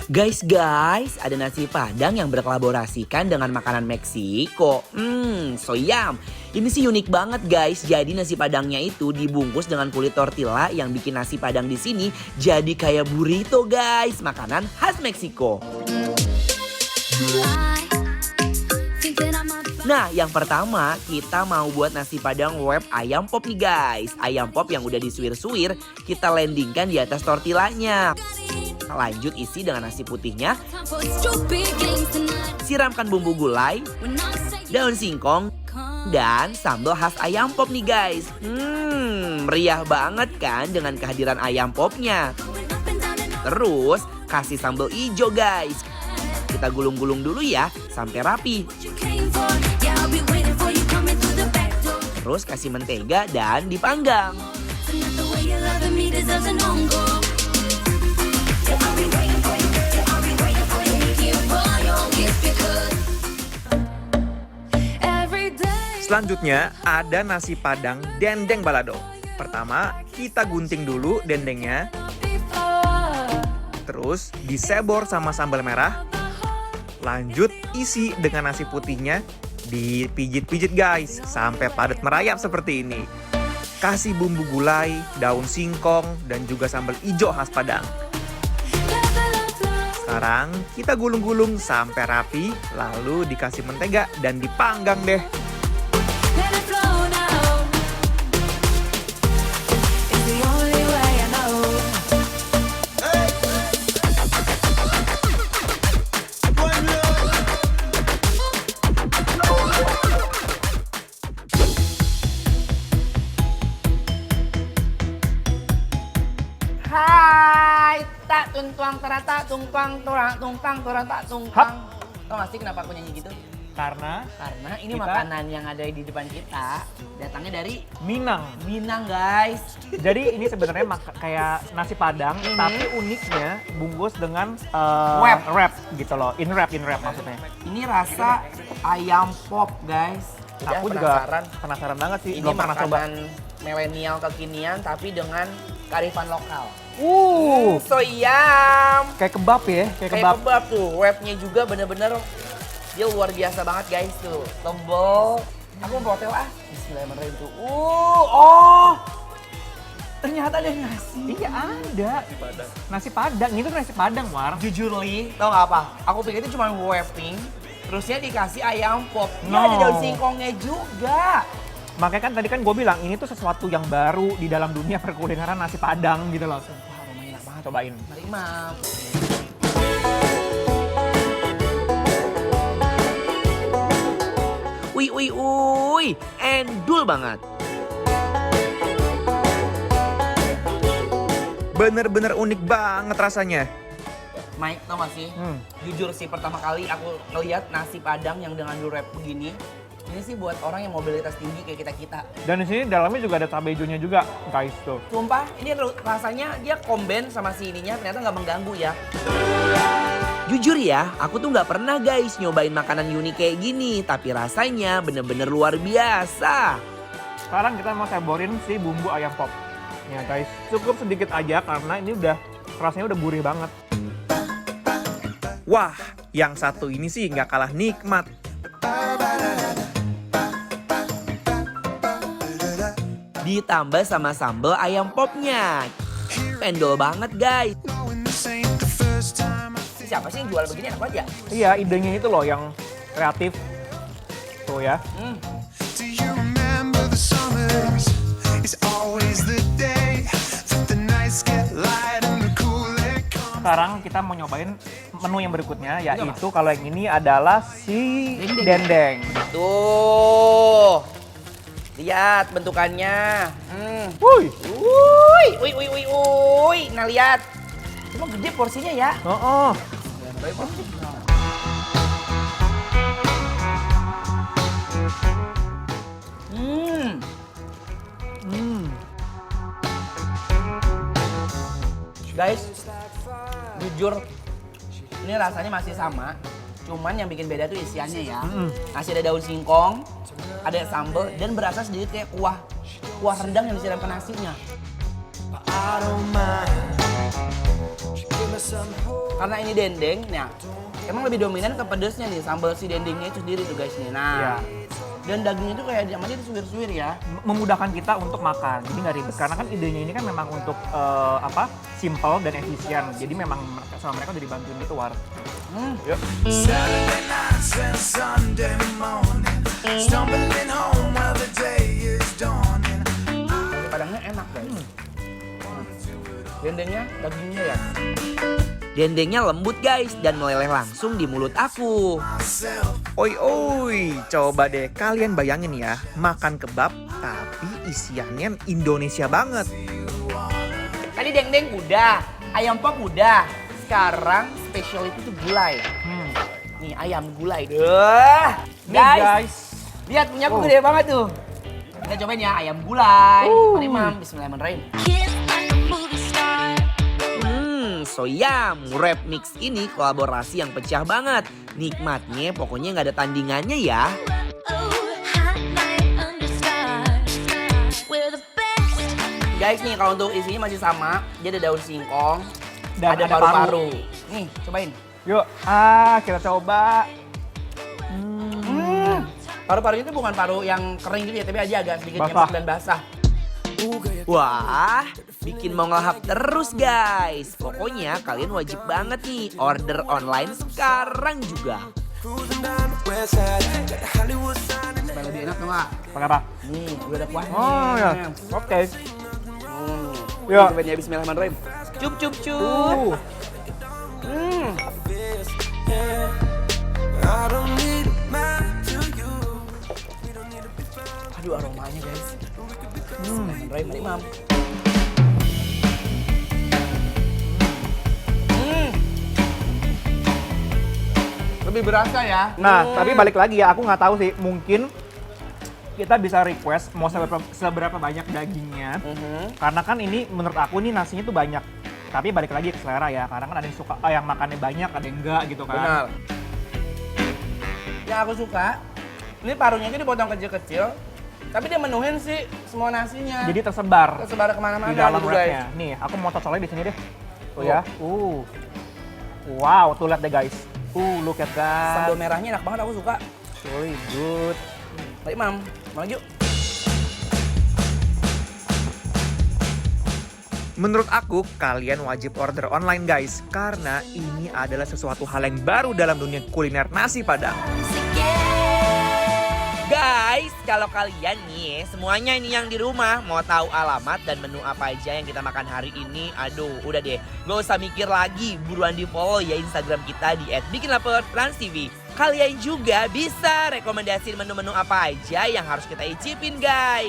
Guys, ada nasi padang yang berkolaborasikan dengan makanan Meksiko. So yum. Ini sih unik banget guys. Jadi nasi padangnya itu dibungkus dengan kulit tortilla yang bikin nasi padang di sini jadi kayak burrito guys. Makanan khas Meksiko. Nah, yang pertama kita mau buat nasi padang wrap ayam pop nih guys. Ayam pop yang udah disuir-suir kita landingkan di atas tortillanya. Lanjut isi dengan nasi putihnya. Siramkan bumbu gulai, daun singkong, dan sambal khas ayam pop nih guys. Meriah banget kan dengan kehadiran ayam popnya. Terus kasih sambal hijau guys. Kita gulung-gulung dulu ya sampai rapi. Terus kasih mentega dan dipanggang. Selanjutnya ada nasi padang dendeng balado. Pertama kita gunting dulu dendengnya. Terus disebor sama sambal merah. Lanjut isi dengan nasi putihnya. Dipijit-pijit guys sampai padat merayap seperti ini. Kasih bumbu gulai, daun singkong, dan juga sambal hijau khas Padang. Sekarang kita gulung-gulung sampai rapi, lalu dikasih mentega dan dipanggang deh. Hai, tak tuntuang terata tungpang torang tungpang torang tak tungpang. Tau gak sih kenapa aku nyanyi gitu? Karena Ini makanan yang ada di depan kita datangnya dari Minang. Minang guys. Jadi ini sebenarnya kayak nasi padang, tapi uniknya bungkus dengan wrap gitu loh, in wrap maksudnya. Ini rasa ayam pop guys. Aku juga penasaran banget sih. Ini Belum pernah coba. makanan milenial kekinian tapi dengan kearifan lokal. So yum. Kayak kebab ya, Kayak kebab tuh. Wrapnya juga bener-bener dia luar biasa banget guys tuh. Tebel. Aku mau hotel Bismillahirrahmanirrahim tuh. Ternyata ada nasi. Iya ada. Nasi padang. Ini tuh nasi padang, War. Jujur Li, tau gak apa? Aku pikir itu cuma wrapping, terusnya dikasih ayam pop. No. Ada daun singkongnya juga. Makanya kan tadi kan gue bilang ini tuh sesuatu yang baru di dalam dunia perkulineran nasi padang gitu loh. Wah, aromanya enak banget. Cobain. Mari Mam. Wih, endul banget. Bener-bener unik banget rasanya. Mike, tau gak sih? Jujur sih pertama kali aku ngeliat nasi padang yang dengan wrap begini. Ini sih buat orang yang mobilitas tinggi kayak kita-kita. Dan di sini dalamnya juga ada cabai hijaunya juga, guys tuh. Sumpah, ini rasanya dia combine sama si ininya ternyata nggak mengganggu ya. Jujur ya, aku tuh nggak pernah guys nyobain makanan unik kayak gini. Tapi rasanya bener-bener luar biasa. Sekarang kita mau seborin si bumbu ayam pop. Ya guys, cukup sedikit aja karena ini rasanya udah gurih banget. Wah, yang satu ini sih nggak kalah nikmat. Ditambah sama sambal ayam popnya. Pendol banget guys. Siapa sih yang jual begini enak banget ya? Iya, idenya itu loh yang kreatif. Tuh ya. Sekarang kita mau nyobain menu yang berikutnya, yaitu kalau yang ini adalah si dendeng. Tuh. Lihat bentukannya. Wuih. Nah lihat. Cuma gede porsinya ya. Oh. Guys, jujur ini rasanya masih sama. Cuman yang bikin beda tuh isiannya ya. Masih ada daun singkong, ada sambal, dan berasa sedikit kayak kuah rendang yang disiramkan nasinya. Karena ini dendeng, nah emang lebih dominan ke pedesnya nih, sambal si dendengnya itu sendiri tuh guys nih. Nah, Iya. dan dagingnya tuh kayak diamannya disuwir-suwir ya. Memudahkan kita untuk makan, jadi nggak ribet. Karena kan idenya ini kan memang untuk simple dan efisien. Jadi memang sama mereka udah dibantuin gitu War. Yuk. Saturday nights and Sunday morning, stumbling home while the day is dawning. Nasi Padangnya enak guys. Dendengnya, dagingnya ya. Dendengnya lembut guys dan meleleh langsung di mulut aku. Oi oi, coba deh kalian bayangin ya, makan kebab tapi isiannya Indonesia banget. Tadi dendeng udah, ayam pop udah. Sekarang spesial itu tuh gulai. Nih ayam gulai. Duh. Nih guys. Lihat punya aku gede banget tuh. Kita cobain ya ayam gulai. Mari mam, bismillahirrahmanirrahim. So yum, Wrap Mix ini kolaborasi yang pecah banget. Nikmatnya pokoknya nggak ada tandingannya ya. Guys nih kalau untuk isinya masih sama, dia ada daun singkong, Dan ada ada paru-paru. Nih, cobain. Yuk, kita coba. Paru-parunya itu bukan paru yang kering gitu ya, tapi aja agak sedikit Basah. nyempek dan basah. Wah, bikin mau ngelahap terus guys. Pokoknya kalian wajib banget nih order online sekarang juga. Supaya lebih enak tuh nggak? Pakai apa? Nih, udah ada kuahnya. Oh ya, oke. Yuk. Yuk. Cobain ya, bismillahirrahmanirrahim. Cup, cup, cup. I don't need a man to you. Aduh aromanya guys. Bismillahirrahmanirrahim, mari mam. Lebih berasa ya. Nah, tapi balik lagi ya, aku nggak tahu sih, mungkin kita bisa request mau seberapa banyak dagingnya. Karena kan ini menurut aku nih nasinya tuh banyak. Tapi balik lagi ke selera ya, karena kan ada yang suka yang makannya banyak, ada yang enggak gitu kan. Benar. Yang aku suka, ini parunya itu dipotong kecil-kecil, tapi dia menuhin sih semua nasinya. Jadi tersebar tersebar kemana-mana di dalam gitu guys. wrapnya. Nih, aku mau cocolnya di sini deh. Tuh ya. Wow, tuh lihat deh guys. Look at that. Sambal merahnya enak banget, aku suka. Really good. Mari mam, maju. Menurut aku, kalian wajib order online guys. Karena ini adalah sesuatu hal yang baru dalam dunia kuliner nasi Padang. Guys, kalau kalian nih semuanya ini yang di rumah mau tahu alamat dan menu apa aja yang kita makan hari ini, aduh udah deh, gak usah mikir lagi, buruan di follow ya Instagram kita di @bikinlaper_transtv. Kalian juga bisa rekomendasiin menu-menu apa aja yang harus kita icipin guys.